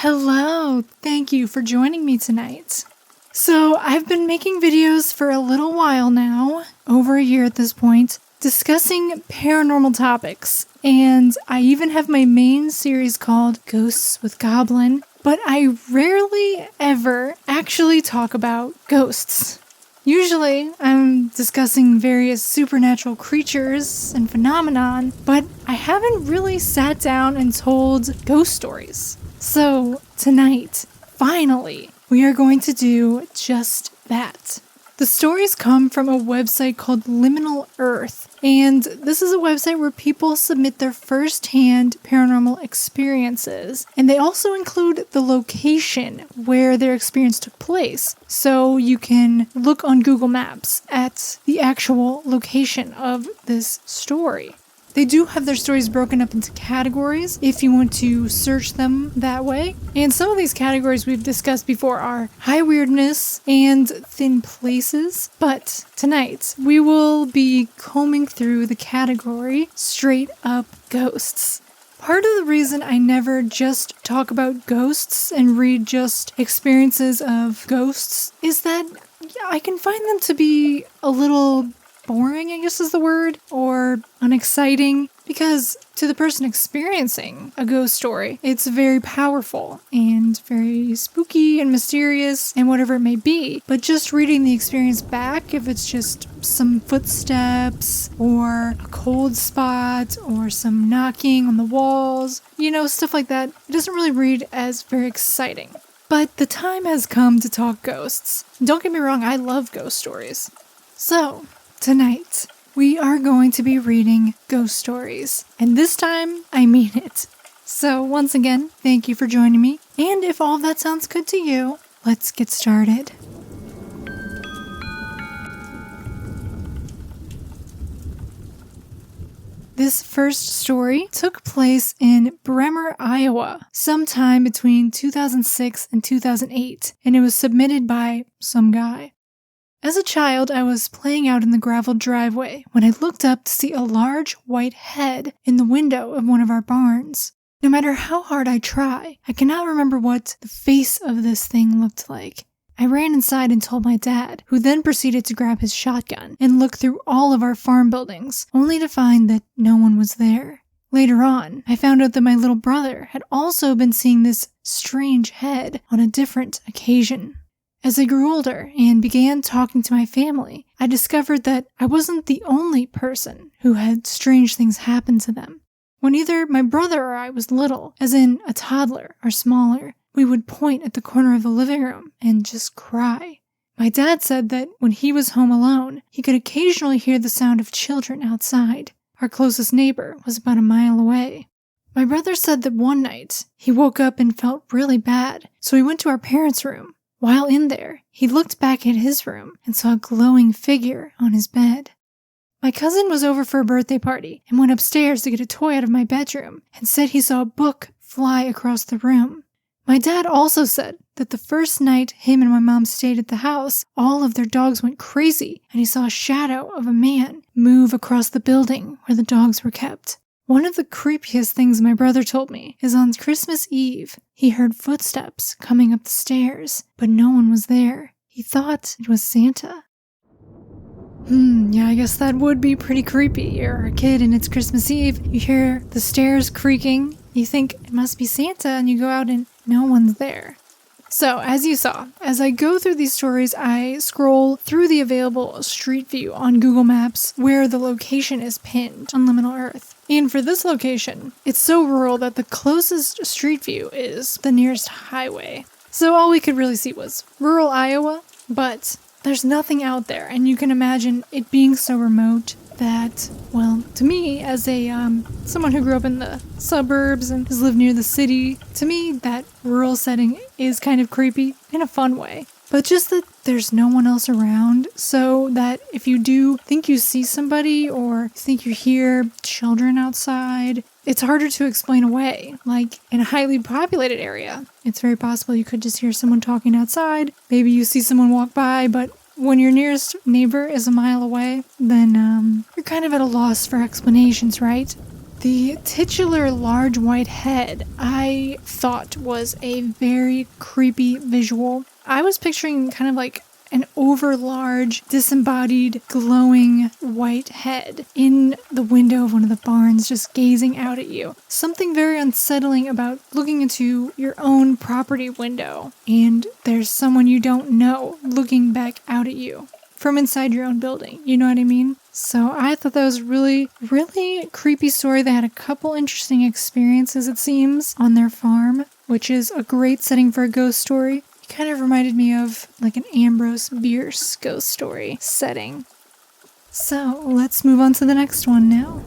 Hello, thank you for joining me tonight. So I've been making videos for a little while now, over a year at this point, discussing paranormal topics, and I even have my main series called Ghosts with Goblin, but I rarely ever actually talk about ghosts. Usually, I'm discussing various supernatural creatures and phenomenon, but I haven't really sat down and told ghost stories. So, tonight, finally, we are going to do just that. The stories come from a website called Liminal Earth, and this is a website where people submit their first-hand paranormal experiences, and they also include the location where their experience took place, so you can look on Google Maps at the actual location of this story. They do have their stories broken up into categories if you want to search them that way. And some of these categories we've discussed before are high weirdness and thin places. But tonight, we will be combing through the category straight up ghosts. Part of the reason I never just talk about ghosts and read just experiences of ghosts is that I can find them to be a little boring, I guess is the word, or unexciting, because to the person experiencing a ghost story, it's very powerful and very spooky and mysterious and whatever it may be. But just reading the experience back, if it's just some footsteps or a cold spot or some knocking on the walls, stuff like that, it doesn't really read as very exciting. But the time has come to talk ghosts. Don't get me wrong, I love ghost stories. So, tonight, we are going to be reading ghost stories, and this time, I mean it. So once again, thank you for joining me, and if all of that sounds good to you, let's get started. This first story took place in Bremer, Iowa, sometime between 2006 and 2008, and it was submitted by some guy. As a child, I was playing out in the graveled driveway when I looked up to see a large white head in the window of one of our barns. No matter how hard I try, I cannot remember what the face of this thing looked like. I ran inside and told my dad, who then proceeded to grab his shotgun and look through all of our farm buildings, only to find that no one was there. Later on, I found out that my little brother had also been seeing this strange head on a different occasion. As I grew older and began talking to my family, I discovered that I wasn't the only person who had strange things happen to them. When either my brother or I was little, as in a toddler or smaller, we would point at the corner of the living room and just cry. My dad said that when he was home alone, he could occasionally hear the sound of children outside. Our closest neighbor was about a mile away. My brother said that one night, he woke up and felt really bad, so he went to our parents' room. While in there, he looked back at his room and saw a glowing figure on his bed. My cousin was over for a birthday party and went upstairs to get a toy out of my bedroom and said he saw a book fly across the room. My dad also said that the first night him and my mom stayed at the house, all of their dogs went crazy and he saw a shadow of a man move across the building where the dogs were kept. One of the creepiest things my brother told me is on Christmas Eve, he heard footsteps coming up the stairs, but no one was there. He thought it was Santa. Yeah, I guess that would be pretty creepy. You're a kid and it's Christmas Eve, you hear the stairs creaking, you think it must be Santa, and you go out and no one's there. So, as you saw, as I go through these stories, I scroll through the available street view on Google Maps where the location is pinned on Liminal Earth. And for this location, it's so rural that the closest street view is the nearest highway. So all we could really see was rural Iowa, but there's nothing out there, and you can imagine it being so remote that, well, to me, as a someone who grew up in the suburbs and has lived near the city, to me, that rural setting is kind of creepy in a fun way. But just that there's no one else around, so that if you do think you see somebody or think you hear children outside, it's harder to explain away. Like in a highly populated area, it's very possible you could just hear someone talking outside. Maybe you see someone walk by, but when your nearest neighbor is a mile away, then you're kind of at a loss for explanations, right? The titular large white head I thought was a very creepy visual. I was picturing kind of like an over-large, disembodied, glowing white head in the window of one of the barns just gazing out at you. Something very unsettling about looking into your own property window and there's someone you don't know looking back out at you from inside your own building. You know what I mean? So I thought that was really creepy story. They had a couple interesting experiences, it seems, on their farm, which is a great setting for a ghost story. It kind of reminded me of like an Ambrose Bierce ghost story setting. So let's move on to the next one now.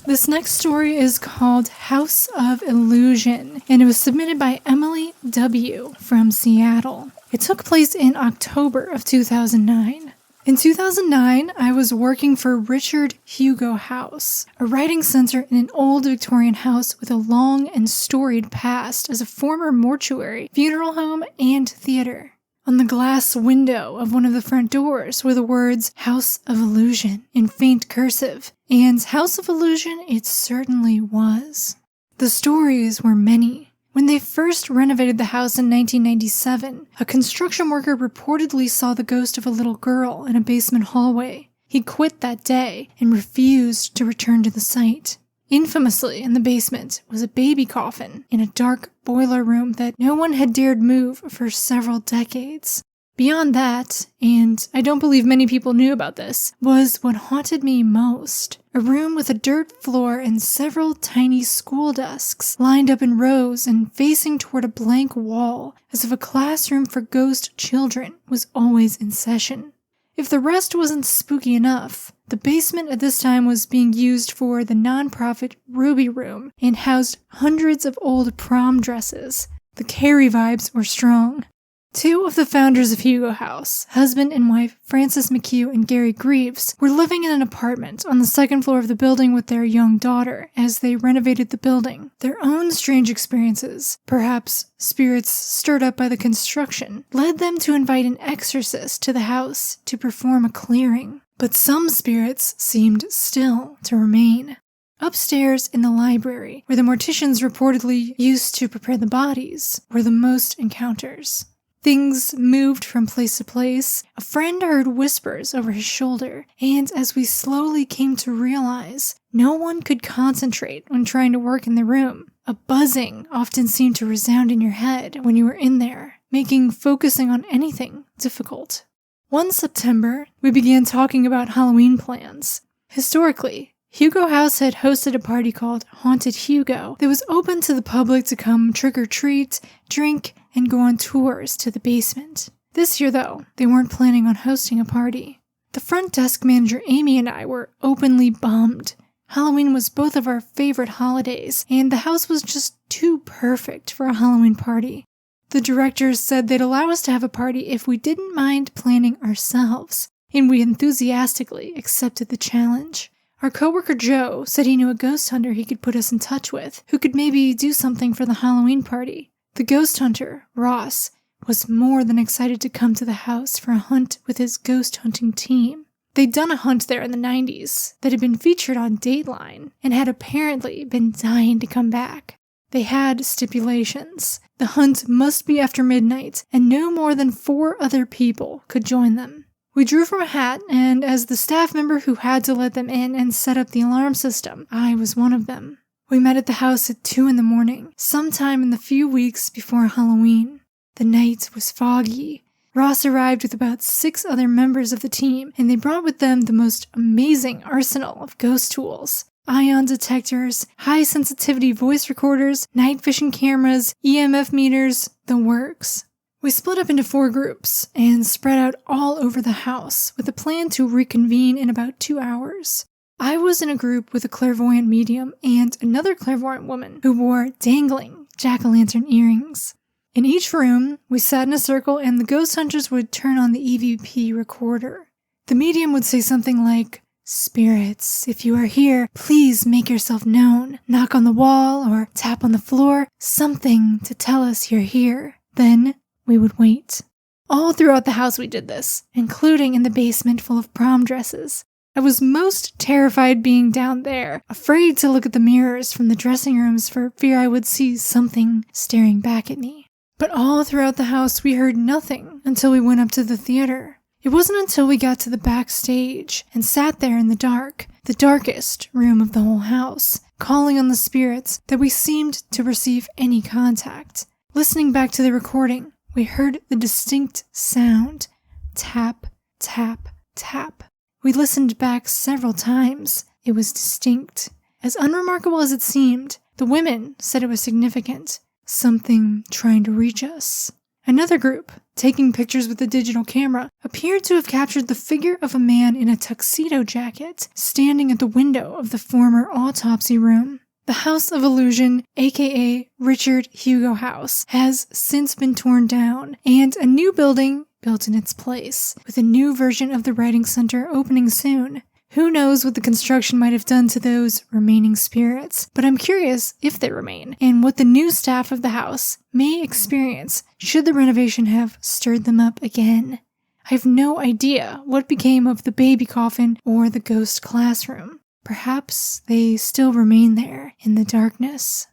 This next story is called House of Illusion, and it was submitted by Emily W. from Seattle. It took place in October of 2009. In 2009, I was working for Richard Hugo House, a writing center in an old Victorian house with a long and storied past as a former mortuary, funeral home, and theater. On the glass window of one of the front doors were the words House of Illusion in faint cursive, and House of Illusion it certainly was. The stories were many. When they first renovated the house in 1997, a construction worker reportedly saw the ghost of a little girl in a basement hallway. He quit that day and refused to return to the site. Infamously, in the basement was a baby coffin in a dark boiler room that no one had dared move for several decades. Beyond that, and I don't believe many people knew about this, was what haunted me most. A room with a dirt floor and several tiny school desks lined up in rows and facing toward a blank wall, as if a classroom for ghost children was always in session. If the rest wasn't spooky enough, the basement at this time was being used for the non-profit Ruby Room and housed hundreds of old prom dresses. The Carrie vibes were strong. Two of the founders of Hugo House, husband and wife Francis McHugh and Gary Greaves, were living in an apartment on the second floor of the building with their young daughter as they renovated the building. Their own strange experiences, perhaps spirits stirred up by the construction, led them to invite an exorcist to the house to perform a clearing. But some spirits seemed still to remain. Upstairs in the library, where the morticians reportedly used to prepare the bodies, were the most encounters. Things moved from place to place. A friend heard whispers over his shoulder, and as we slowly came to realize, no one could concentrate when trying to work in the room. A buzzing often seemed to resound in your head when you were in there, making focusing on anything difficult. One September, we began talking about Halloween plans. Historically, Hugo House had hosted a party called Haunted Hugo that was open to the public to come trick-or-treat, drink, and go on tours to the basement. This year, though, they weren't planning on hosting a party. The front desk manager Amy and I were openly bummed. Halloween was both of our favorite holidays, and the house was just too perfect for a Halloween party. The directors said they'd allow us to have a party if we didn't mind planning ourselves, and we enthusiastically accepted the challenge. Our coworker Joe said he knew a ghost hunter he could put us in touch with, who could maybe do something for the Halloween party. The ghost hunter, Ross, was more than excited to come to the house for a hunt with his ghost hunting team. They'd done a hunt there in the 90s that had been featured on Dateline and had apparently been dying to come back. They had stipulations. The hunt must be after midnight, and no more than 4 other people could join them. We drew from a hat, and as the staff member who had to let them in and set up the alarm system, I was one of them. We met at the house at 2 a.m, sometime in the few weeks before Halloween. The night was foggy. Ross arrived with about 6 other members of the team, and they brought with them the most amazing arsenal of ghost tools. Ion detectors, high-sensitivity voice recorders, night vision cameras, EMF meters, the works. We split up into 4 groups and spread out all over the house with a plan to reconvene in about 2 hours. I was in a group with a clairvoyant medium and another clairvoyant woman who wore dangling jack-o'-lantern earrings. In each room, we sat in a circle and the ghost hunters would turn on the EVP recorder. The medium would say something like, "Spirits, if you are here, please make yourself known. Knock on the wall or tap on the floor, something to tell us you're here." Then we would wait. All throughout the house we did this, including in the basement full of prom dresses. I was most terrified being down there, afraid to look at the mirrors from the dressing rooms for fear I would see something staring back at me. But all throughout the house we heard nothing until we went up to the theater. It wasn't until we got to the backstage and sat there in the dark, the darkest room of the whole house, calling on the spirits, that we seemed to receive any contact. Listening back to the recording, we heard the distinct sound, tap, tap, tap. We listened back several times. It was distinct. As unremarkable as it seemed, the women said it was significant. Something trying to reach us. Another group, taking pictures with a digital camera, appeared to have captured the figure of a man in a tuxedo jacket standing at the window of the former autopsy room. The House of Illusion, aka Richard Hugo House, has since been torn down, and a new building built in its place, with a new version of the Writing Center opening soon. Who knows what the construction might have done to those remaining spirits, but I'm curious if they remain, and what the new staff of the house may experience should the renovation have stirred them up again. I have no idea what became of the baby coffin or the ghost classroom. Perhaps they still remain there in the darkness.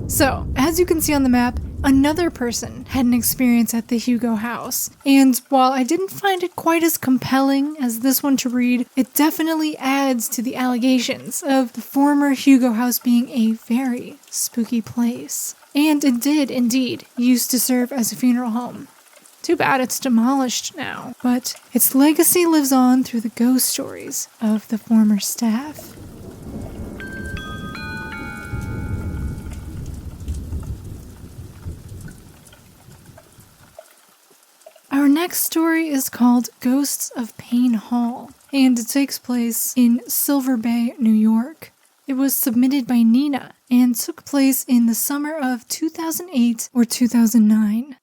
So, as you can see on the map, another person had an experience at the Hugo house, and while I didn't find it quite as compelling as this one to read, it definitely adds to the allegations of the former Hugo house being a very spooky place. And it did indeed used to serve as a funeral home. Too bad it's demolished now, but its legacy lives on through the ghost stories of the former staff. Our next story is called Ghosts of Paine Hall, and it takes place in Silver Bay, New York. It was submitted by Nina and took place in the summer of 2008 or 2009.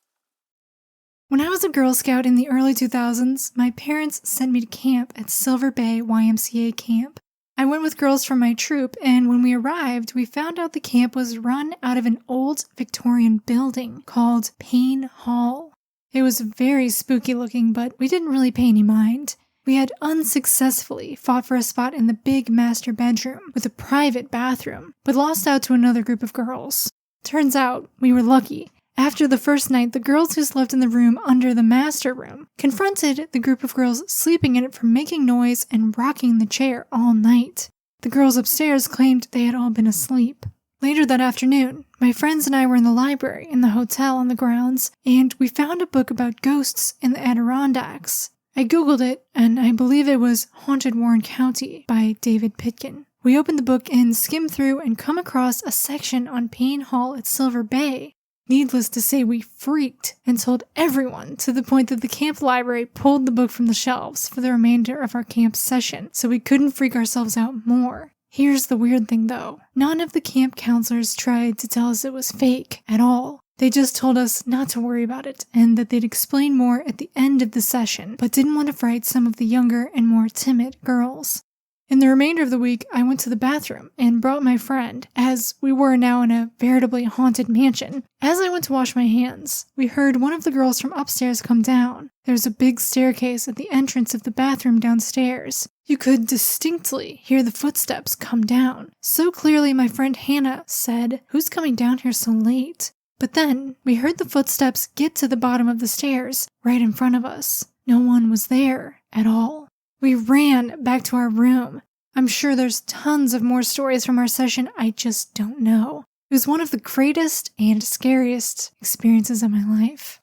When I was a Girl Scout in the early 2000s, my parents sent me to camp at Silver Bay YMCA camp. I went with girls from my troop, and when we arrived, we found out the camp was run out of an old Victorian building called Paine Hall. It was very spooky looking, but we didn't really pay any mind. We had unsuccessfully fought for a spot in the big master bedroom with a private bathroom, but lost out to another group of girls. Turns out, we were lucky. After the first night, the girls who slept in the room under the master room confronted the group of girls sleeping in it for making noise and rocking the chair all night. The girls upstairs claimed they had all been asleep. Later that afternoon, my friends and I were in the library in the hotel on the grounds, and we found a book about ghosts in the Adirondacks. I googled it, and I believe it was Haunted Warren County by David Pitkin. We opened the book and skimmed through and come across a section on Paine Hall at Silver Bay. Needless to say, we freaked and told everyone, to the point that the camp library pulled the book from the shelves for the remainder of our camp session, so we couldn't freak ourselves out more. Here's the weird thing though. None of the camp counselors tried to tell us it was fake at all. They just told us not to worry about it and that they'd explain more at the end of the session, but didn't want to frighten some of the younger and more timid girls. In the remainder of the week, I went to the bathroom and brought my friend, as we were now in a veritably haunted mansion. As I went to wash my hands, we heard one of the girls from upstairs come down. There's a big staircase at the entrance of the bathroom downstairs. You could distinctly hear the footsteps come down. So clearly my friend Hannah said, "Who's coming down here so late?" But then we heard the footsteps get to the bottom of the stairs, right in front of us. No one was there at all. We ran back to our room. I'm sure there's tons of more stories from our session I just don't know. It was one of the greatest and scariest experiences of my life.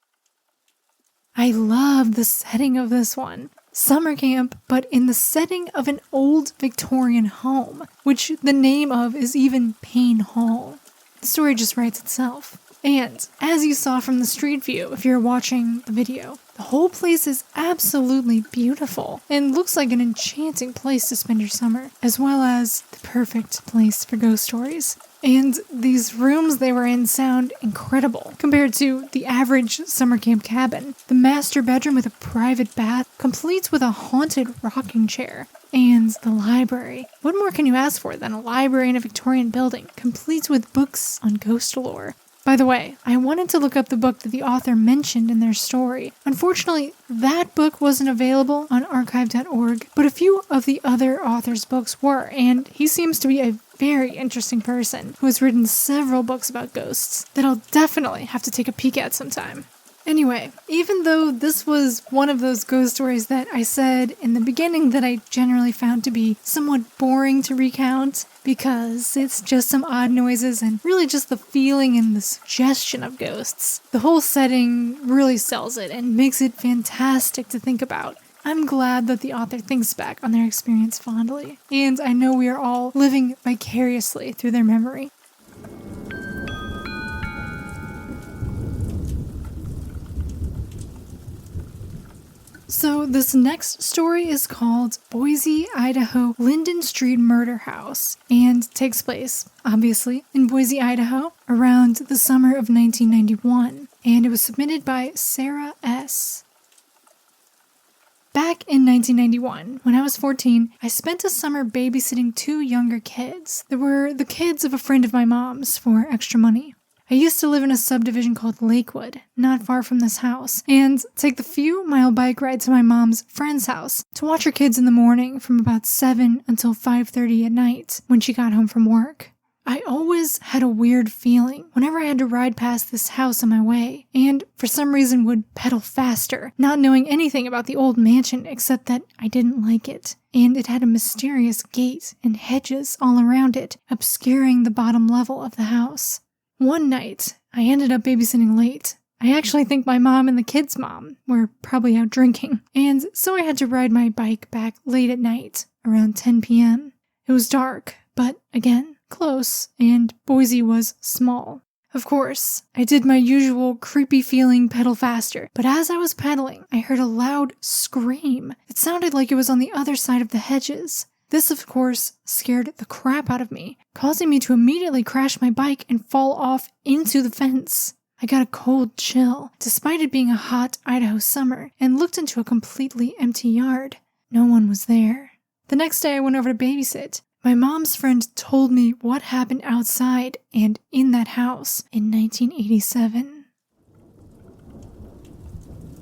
I love the setting of this one. Summer camp, but in the setting of an old Victorian home, which the name of is even Paine Hall. The story just writes itself. And, as you saw from the street view if you're watching the video, the whole place is absolutely beautiful and looks like an enchanting place to spend your summer, as well as the perfect place for ghost stories. And these rooms they were in sound incredible compared to the average summer camp cabin. The master bedroom with a private bath, complete with a haunted rocking chair. And the library. What more can you ask for than a library in a Victorian building, complete with books on ghost lore? By the way, I wanted to look up the book that the author mentioned in their story. Unfortunately, that book wasn't available on archive.org, but a few of the other author's books were, and he seems to be a very interesting person who has written several books about ghosts that I'll definitely have to take a peek at sometime. Anyway, even though this was one of those ghost stories that I said in the beginning that I generally found to be somewhat boring to recount, because it's just some odd noises and really just the feeling and the suggestion of ghosts, the whole setting really sells it and makes it fantastic to think about. I'm glad that the author thinks back on their experience fondly, and I know we are all living vicariously through their memory. So this next story is called Boise, Idaho Linden Street Murder House and takes place, obviously, in Boise, Idaho around the summer of 1991, and it was submitted by Sarah S. Back in 1991, when I was 14, I spent a summer babysitting 2 younger kids. They were the kids of a friend of my mom's for extra money. I used to live in a subdivision called Lakewood, not far from this house, and take the few-mile bike ride to my mom's friend's house to watch her kids in the morning from about 7 until 5:30 at night when she got home from work. I always had a weird feeling whenever I had to ride past this house on my way, and for some reason would pedal faster, not knowing anything about the old mansion except that I didn't like it, and it had a mysterious gate and hedges all around it, obscuring the bottom level of the house. One night, I ended up babysitting late. I actually think my mom and the kids' mom were probably out drinking, and so I had to ride my bike back late at night, around 10 p.m. It was dark, but again, close, and Boise was small. Of course, I did my usual creepy feeling pedal faster, but as I was pedaling, I heard a loud scream. It sounded like it was on the other side of the hedges. This, of course, scared the crap out of me, causing me to immediately crash my bike and fall off into the fence. I got a cold chill, despite it being a hot Idaho summer, and looked into a completely empty yard. No one was there. The next day I went over to babysit. My mom's friend told me what happened outside and in that house in 1987.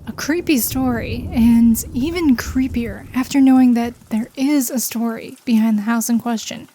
A creepy story, and even creepier after knowing that there is a story behind the house in question.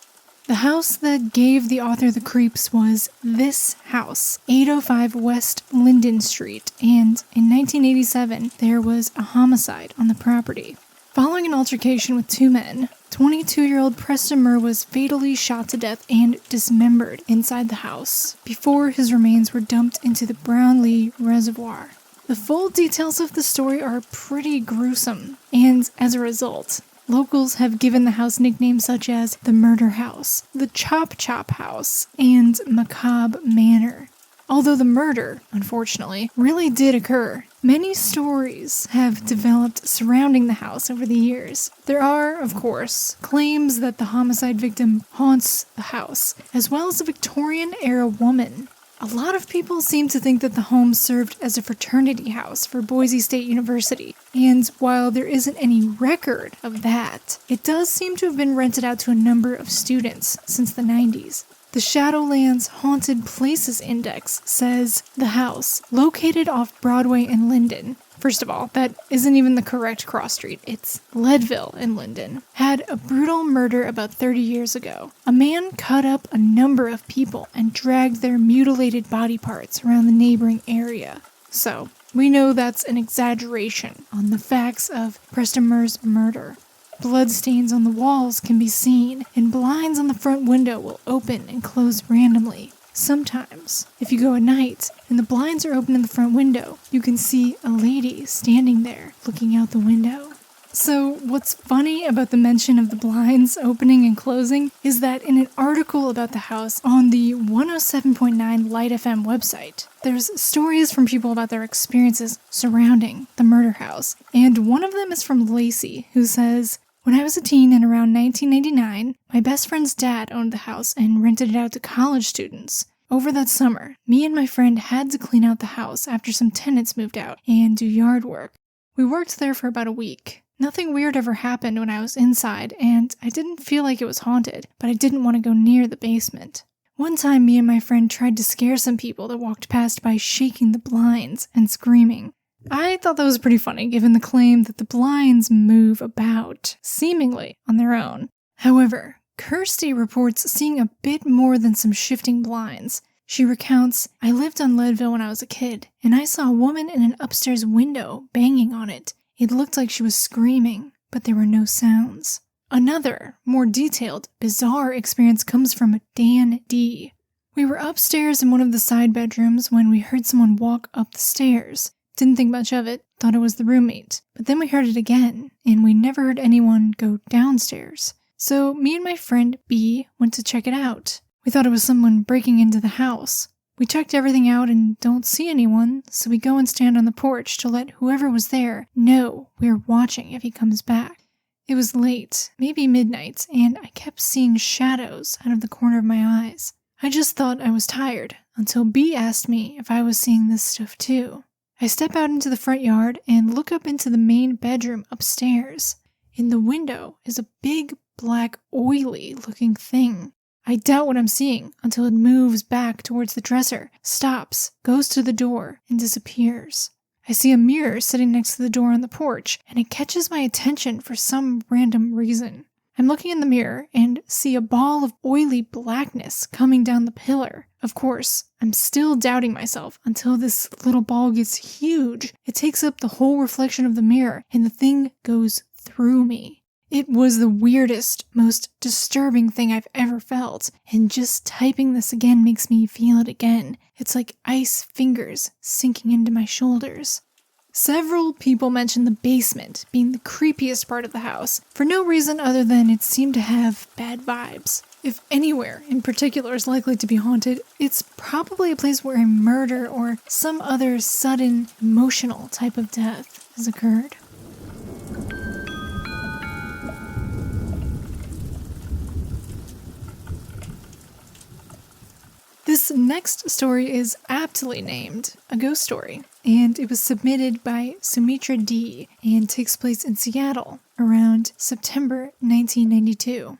The house that gave the author the creeps was this house, 805 West Linden Street, and in 1987 there was a homicide on the property. Following an altercation with 2 men, 22-year-old Preston Murr was fatally shot to death and dismembered inside the house before his remains were dumped into the Brownlee Reservoir. The full details of the story are pretty gruesome, and as a result, locals have given the house nicknames such as the Murder House, the Chop Chop House, and Macabre Manor. Although the murder, unfortunately, really did occur, many stories have developed surrounding the house over the years. There are, of course, claims that the homicide victim haunts the house, as well as a Victorian-era woman. A lot of people seem to think that the home served as a fraternity house for Boise State University, and while there isn't any record of that, it does seem to have been rented out to a number of students since the 90s. The Shadowlands Haunted Places Index says the house, located off Broadway and Linden, first of all, that isn't even the correct cross street, it's Leadville and Linden, had a brutal murder about 30 years ago. A man cut up a number of people and dragged their mutilated body parts around the neighboring area. So, we know that's an exaggeration on the facts of Preston Murr's murder. Bloodstains on the walls can be seen, and blinds on the front window will open and close randomly. Sometimes, if you go at night and the blinds are open in the front window, you can see a lady standing there looking out the window. So what's funny about the mention of the blinds opening and closing is that in an article about the house on the 107.9 Light FM website, there's stories from people about their experiences surrounding the murder house. And one of them is from Lacey, who says, "When I was a teen in around 1999, my best friend's dad owned the house and rented it out to college students. Over that summer, me and my friend had to clean out the house after some tenants moved out and do yard work. We worked there for about a week. Nothing weird ever happened when I was inside, and I didn't feel like it was haunted, but I didn't want to go near the basement. One time, me and my friend tried to scare some people that walked past by shaking the blinds and screaming. I thought that was pretty funny, given the claim that the blinds move about, seemingly on their own. However, Kirsty reports seeing a bit more than some shifting blinds. She recounts, "I lived on Leadville when I was a kid, and I saw a woman in an upstairs window banging on it. It looked like she was screaming, but there were no sounds." Another, more detailed, bizarre experience comes from Dan D. "We were upstairs in one of the side bedrooms when we heard someone walk up the stairs. Didn't think much of it, thought it was the roommate. But then we heard it again, and we never heard anyone go downstairs. So me and my friend B went to check it out. We thought it was someone breaking into the house. We checked everything out and don't see anyone, so we go and stand on the porch to let whoever was there know we're watching if he comes back. It was late, maybe midnight, and I kept seeing shadows out of the corner of my eyes. I just thought I was tired, until B asked me if I was seeing this stuff too. I step out into the front yard and look up into the main bedroom upstairs. In the window is a big, black, oily-looking thing. I doubt what I'm seeing until it moves back towards the dresser, stops, goes to the door, and disappears. I see a mirror sitting next to the door on the porch, and it catches my attention for some random reason. I'm looking in the mirror and see a ball of oily blackness coming down the pillar. Of course, I'm still doubting myself until this little ball gets huge. It takes up the whole reflection of the mirror, and the thing goes through me. It was the weirdest, most disturbing thing I've ever felt, and just typing this again makes me feel it again. It's like ice fingers sinking into my shoulders. Several people mentioned the basement being the creepiest part of the house, for no reason other than it seemed to have bad vibes. If anywhere in particular is likely to be haunted, it's probably a place where a murder or some other sudden, emotional type of death has occurred. This next story is aptly named A Ghost Story, and it was submitted by Sumitra D. and takes place in Seattle around September 1992.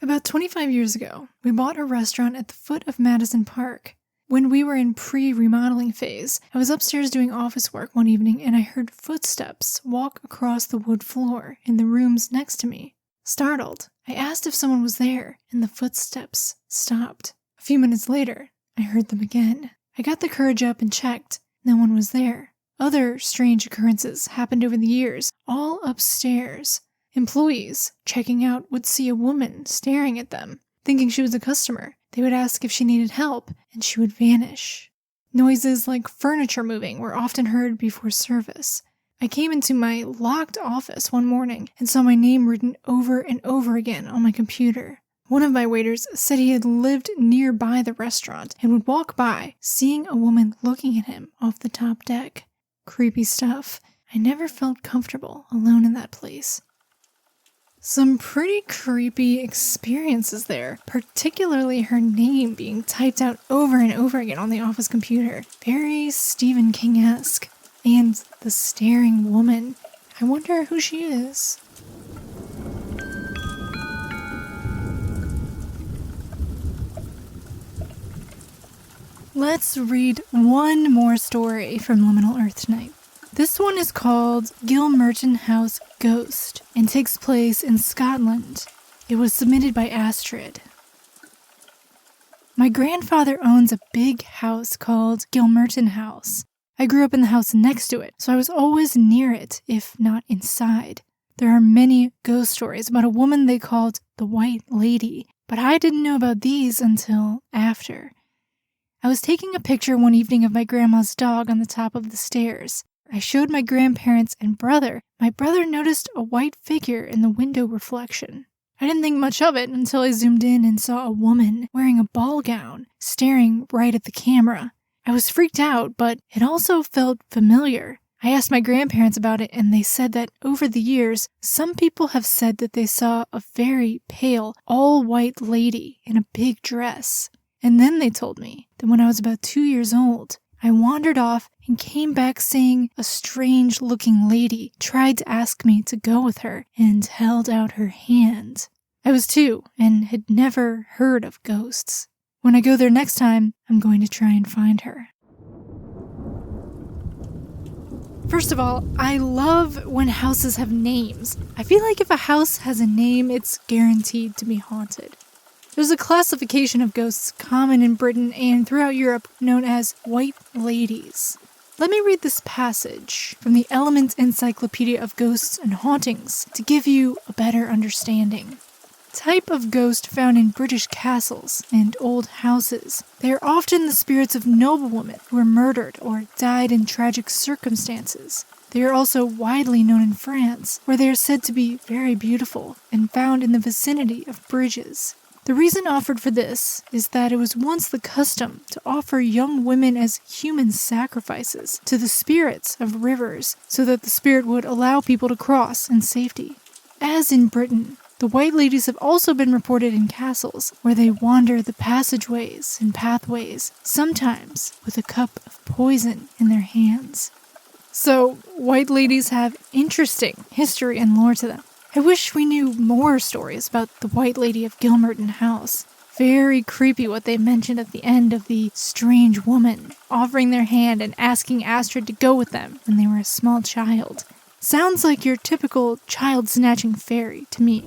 About 25 years ago, we bought a restaurant at the foot of Madison Park. When we were in pre-remodeling phase, I was upstairs doing office work one evening and I heard footsteps walk across the wood floor in the rooms next to me. Startled, I asked if someone was there, and the footsteps stopped. A few minutes later, I heard them again. I got the courage up and checked. No one was there. Other strange occurrences happened over the years, all upstairs. Employees checking out would see a woman staring at them. Thinking she was a customer, they would ask if she needed help, and she would vanish. Noises like furniture moving were often heard before service. I came into my locked office one morning and saw my name written over and over again on my computer. One of my waiters said he had lived nearby the restaurant and would walk by, seeing a woman looking at him off the top deck. Creepy stuff. I never felt comfortable alone in that place. Some pretty creepy experiences there, particularly her name being typed out over and over again on the office computer. Very Stephen King-esque. And the staring woman. I wonder who she is. Let's read one more story from Liminal Earth tonight. This one is called Gilmerton House Ghost and takes place in Scotland. It was submitted by Astrid. My grandfather owns a big house called Gilmerton House. I grew up in the house next to it, so I was always near it, if not inside. There are many ghost stories about a woman they called the White Lady, but I didn't know about these until after. I was taking a picture one evening of my grandma's dog on the top of the stairs. I showed my grandparents and brother. My brother noticed a white figure in the window reflection. I didn't think much of it until I zoomed in and saw a woman wearing a ball gown, staring right at the camera. I was freaked out, but it also felt familiar. I asked my grandparents about it, and they said that over the years, some people have said that they saw a very pale, all-white lady in a big dress. And then they told me that when I was about 2 years old, I wandered off and came back saying a strange-looking lady tried to ask me to go with her and held out her hand. I was 2 and had never heard of ghosts. When I go there next time, I'm going to try and find her. First of all, I love when houses have names. I feel like if a house has a name, it's guaranteed to be haunted. There's a classification of ghosts common in Britain and throughout Europe known as white ladies. Let me read this passage from the Element Encyclopedia of Ghosts and Hauntings to give you a better understanding. Type of ghost found in British castles and old houses. They are often the spirits of noblewomen who were murdered or died in tragic circumstances. They are also widely known in France, where they are said to be very beautiful and found in the vicinity of bridges. The reason offered for this is that it was once the custom to offer young women as human sacrifices to the spirits of rivers so that the spirit would allow people to cross in safety. As in Britain, the white ladies have also been reported in castles, where they wander the passageways and pathways, sometimes with a cup of poison in their hands. So, white ladies have interesting history and lore to them. I wish we knew more stories about the White Lady of Gilmerton House. Very creepy what they mentioned at the end of the strange woman, offering their hand and asking Astrid to go with them when they were a small child. Sounds like your typical child-snatching fairy to me.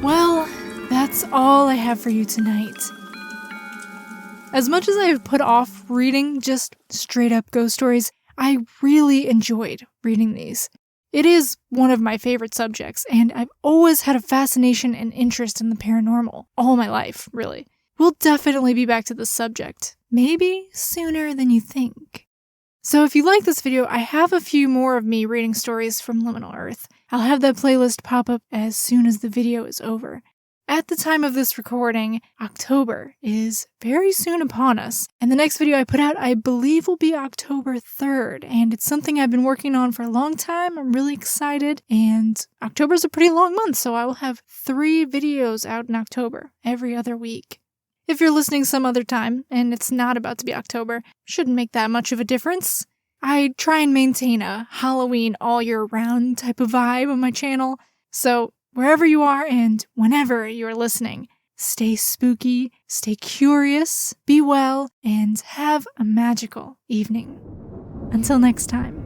Well, that's all I have for you tonight. As much as I have put off reading just straight-up ghost stories, I really enjoyed reading these. It is one of my favorite subjects, and I've always had a fascination and interest in the paranormal, all my life, really. We'll definitely be back to this subject, maybe sooner than you think. So if you like this video, I have a few more of me reading stories from Liminal Earth. I'll have that playlist pop up as soon as the video is over. At the time of this recording, October is very soon upon us, and the next video I put out I believe will be October 3rd, and it's something I've been working on for a long time. I'm really excited, and October's a pretty long month, so I will have 3 videos out in October, every other week. If you're listening some other time, and it's not about to be October, shouldn't make that much of a difference. I try and maintain a Halloween all-year-round type of vibe on my channel, so wherever you are and whenever you're listening, stay spooky, stay curious, be well, and have a magical evening. Until next time.